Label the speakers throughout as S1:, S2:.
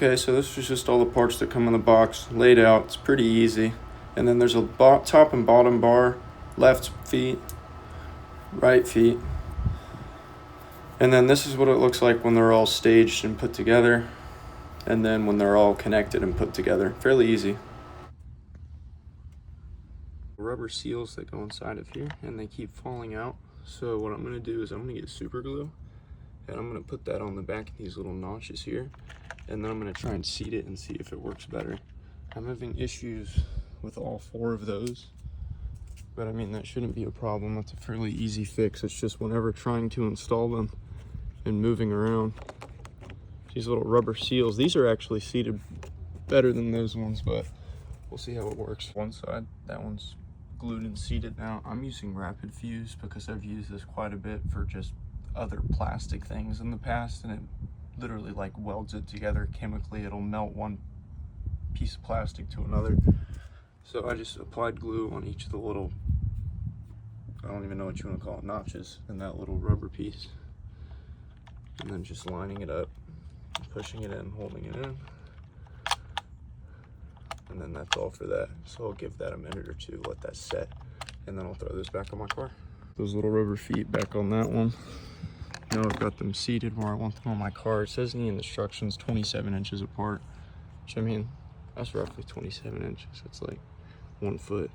S1: Okay, so this is just all the parts that come in the box laid out. It's pretty easy. And then there's a top and bottom bar, left feet, right feet. And then this is what it looks like when they're all staged and put together. And then when they're all connected and put together. Fairly easy. Rubber seals that go inside of here and they keep falling out. So what I'm gonna do is I'm gonna get super glue and I'm gonna put that on the back of these little notches here. And then I'm gonna try and seat it and see if it works better. I'm having issues with all 4 of those, but I mean, that shouldn't be a problem. That's a fairly easy fix. It's just whenever trying to install them and moving around. These little rubber seals, these are actually seated better than those ones, but we'll see how it works. One side, that one's glued and seated now. I'm using rapid fuse because I've used this quite a bit for just other plastic things in the past, and it literally like welds it together chemically. It'll melt one piece of plastic to another. So I just applied glue on each of the little, I don't even know what you want to call it, notches in that little rubber piece. And then just lining it up, pushing it in, holding it in. And then that's all for that. So I'll give that a minute or two, let that set, and then I'll throw this back on my car. Those little rubber feet back on that one. Now I've got them seated where I want them on my car. It says in the instructions 27 inches apart, which I mean, that's roughly 27 inches. It's like 1 foot,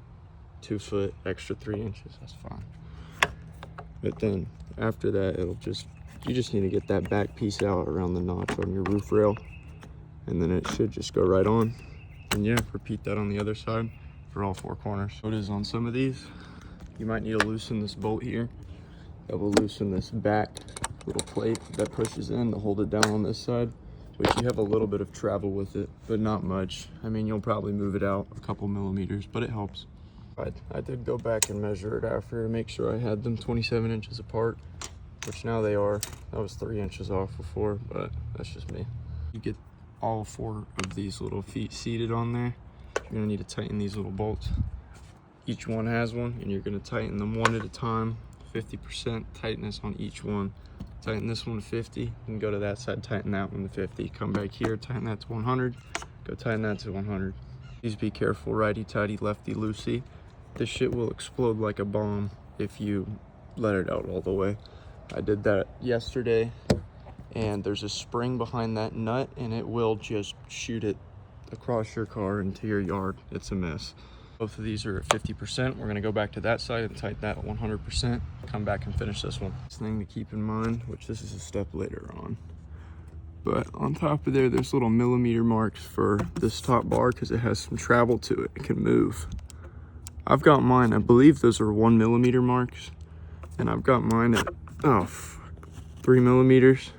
S1: 2 foot, extra 3 inches, that's fine. But then after that, you just need to get that back piece out around the notch on your roof rail, and then it should just go right on. And yeah, repeat that on the other side for all 4 corners. So it is on some of these, you might need to loosen this bolt here. That will loosen this back little plate that pushes in to hold it down on this side, which you have a little bit of travel with it, but not much. I mean, you'll probably move it out a couple millimeters, but it helps. I did go back and measure it after to make sure I had them 27 inches apart, which now they are. That was 3 inches off before, but that's just me. You get all 4 of these little feet seated on there. You're gonna need to tighten these little bolts. Each one has one, and you're gonna tighten them one at a time, 50% tightness on each one. Tighten this one to 50, and go to that side, tighten that one to 50. Come back here, tighten that to 100, go tighten that to 100. Please be careful, righty-tighty, lefty-loosey. This shit will explode like a bomb if you let it out all the way. I did that yesterday, and there's a spring behind that nut, and it will just shoot it across your car into your yard. It's a mess. Both of these are at 50%. We're gonna go back to that side and tighten that at 100%. Come back and finish this one. This thing to keep in mind, which this is a step later on, but on top of there, there's little millimeter marks for this top bar because it has some travel to it. It can move. I've got mine, I believe those are 1 millimeter marks, and I've got mine at 3 millimeters,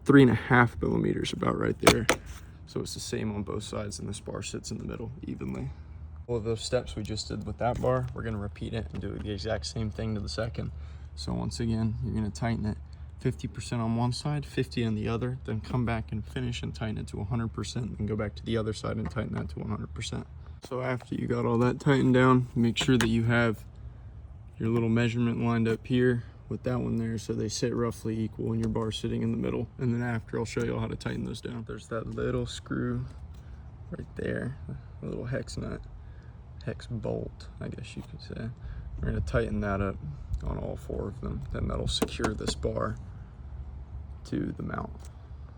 S1: 3.5 millimeters, about right there. So it's the same on both sides, and this bar sits in the middle evenly. All of those steps we just did with that bar, we're gonna repeat it and do the exact same thing to the second. So once again, you're gonna tighten it 50% on one side, 50 on the other, then come back and finish and tighten it to 100%, then go back to the other side and tighten that to 100%. So after you got all that tightened down, make sure that you have your little measurement lined up here with that one there, so they sit roughly equal and your bar sitting in the middle. And then after, I'll show you how to tighten those down. There's that little screw right there, a little hex nut. Hex bolt, I guess you could say. We're gonna tighten that up on all 4 of them. Then that'll secure this bar to the mount.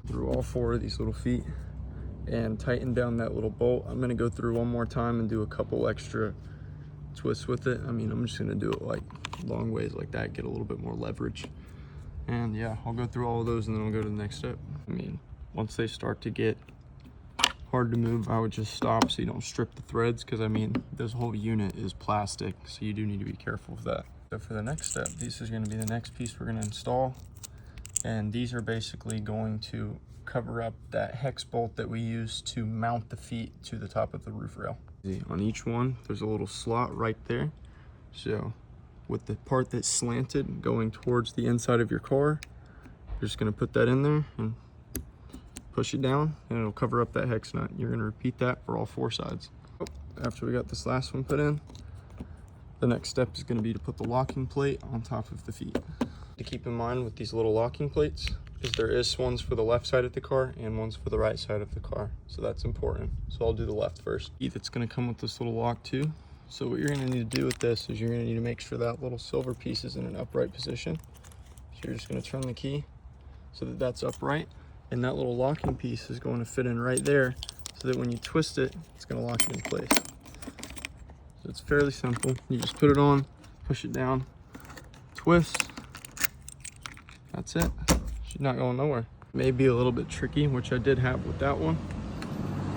S1: Through all 4 of these little feet and tighten down that little bolt. I'm gonna go through one more time and do a couple extra twists with it. I mean, I'm just gonna do it like long ways like that, get a little bit more leverage. And yeah, I'll go through all of those and then I'll go to the next step. I mean, once they start to get hard to move, I would just stop so you don't strip the threads, because I mean, this whole unit is plastic, so you do need to be careful of that. So for the next step, this is going to be the next piece we're going to install, and these are basically going to cover up that hex bolt that we use to mount the feet to the top of the roof rail. On each one, there's a little slot right there, so with the part that's slanted going towards the inside of your car, you're just going to put that in there and push it down, and it'll cover up that hex nut. You're gonna repeat that for all 4 sides. After we got this last one put in, the next step is gonna be to put the locking plate on top of the feet. To keep in mind with these little locking plates, is there is ones for the left side of the car and ones for the right side of the car. So that's important. So I'll do the left first. It's gonna come with this little lock too. So what you're gonna need to do with this is you're gonna need to make sure that little silver piece is in an upright position. So you're just gonna turn the key so that that's upright. And that little locking piece is going to fit in right there so that when you twist it, it's gonna lock it in place. So it's fairly simple. You just put it on, push it down, twist. That's it. She's not going nowhere. Maybe a little bit tricky, which I did have with that one,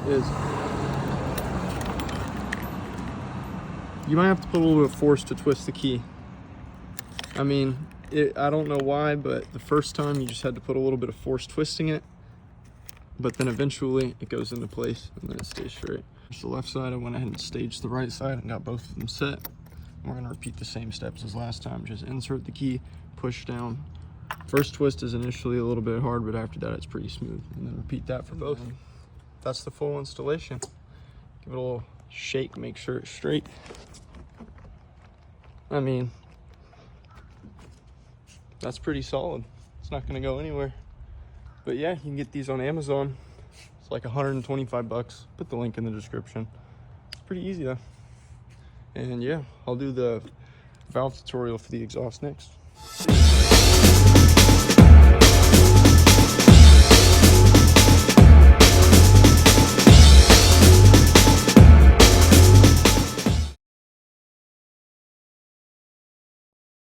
S1: is you might have to put a little bit of force to twist the key. I mean, I don't know why, but the first time you just had to put a little bit of force twisting it, but then eventually it goes into place and then it stays straight. There's the left side. I went ahead and staged the right side and got both of them set. And we're gonna repeat the same steps as last time. Just insert the key, push down. First twist is initially a little bit hard, but after that it's pretty smooth. And then repeat that for both. That's the full installation. Give it a little shake, make sure it's straight. I mean, that's pretty solid. It's not gonna go anywhere. But yeah, you can get these on Amazon. It's like 125 bucks. Put the link in the description. It's pretty easy though. And yeah, I'll do the valve tutorial for the exhaust next.